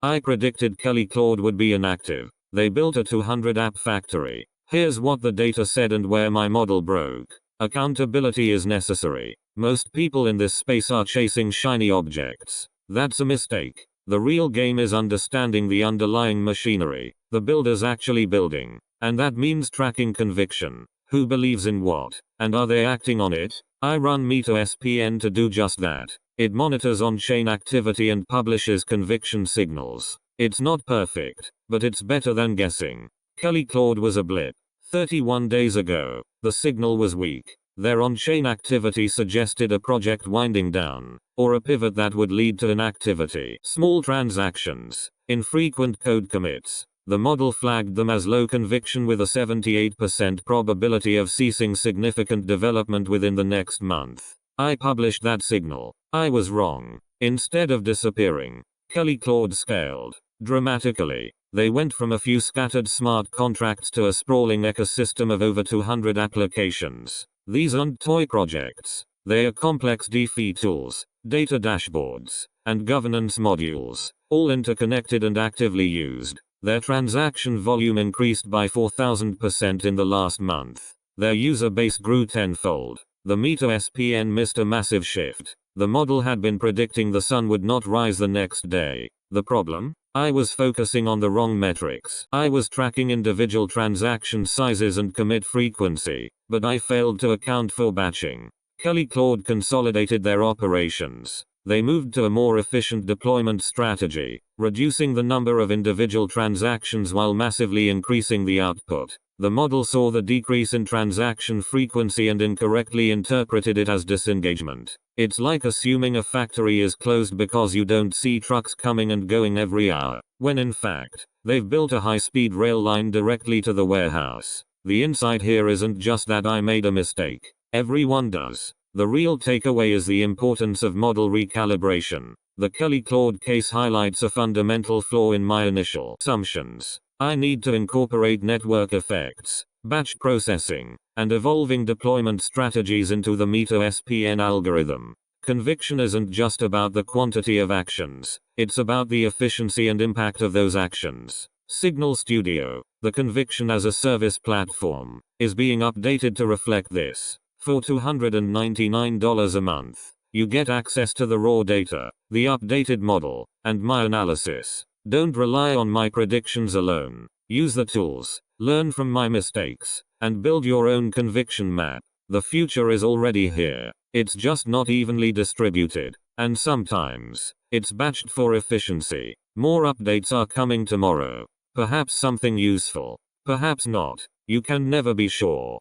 I predicted KellyClaude would be inactive. They built a 200 app factory. Here's what the data said and where my model broke. Accountability is necessary. Most people in this space are chasing shiny objects. That's a mistake. The real game is understanding the underlying machinery the builder's actually building. And that means tracking conviction. Who believes in what? And are they acting on it? I run MetaSPN to do just that. It monitors on-chain activity and publishes conviction signals. It's not perfect, but it's better than guessing. KellyClaude was a blip. 31 days ago, the signal was weak. Their on-chain activity suggested a project winding down, or a pivot that would lead to inactivity. Small transactions, infrequent code commits. The model flagged them as low conviction with a 78% probability of ceasing significant development within the next month. I published that signal. I was wrong. Instead of disappearing, KellyClaude scaled dramatically. They went from a few scattered smart contracts to a sprawling ecosystem of over 200 applications. These aren't toy projects. They are complex DeFi tools, data dashboards, and governance modules, all interconnected and actively used. Their transaction volume increased by 4,000% in the last month. Their user base grew tenfold. The MetaSPN missed a massive shift. The model had been predicting the sun would not rise the next day. The problem? I was focusing on the wrong metrics. I was tracking individual transaction sizes and commit frequency, but I failed to account for batching. KellyClaude consolidated their operations. They moved to a more efficient deployment strategy, reducing the number of individual transactions while massively increasing the output. The model saw the decrease in transaction frequency and incorrectly interpreted it as disengagement. It's like assuming a factory is closed because you don't see trucks coming and going every hour, when in fact, they've built a high-speed rail line directly to the warehouse. The insight here isn't just that I made a mistake. Everyone does. The real takeaway is the importance of model recalibration. The KellyClaude case highlights a fundamental flaw in my initial assumptions. I need to incorporate network effects, batch processing, and evolving deployment strategies into the MetaSPN algorithm. Conviction isn't just about the quantity of actions, it's about the efficiency and impact of those actions. Signal Studio, the conviction as a service platform, is being updated to reflect this. For $299 a month, you get access to the raw data, the updated model, and my analysis. Don't rely on my predictions alone. Use the tools, learn from my mistakes, and build your own conviction map. The future is already here. It's just not evenly distributed, and sometimes, it's batched for efficiency. More updates are coming tomorrow. Perhaps something useful. Perhaps not. You can never be sure.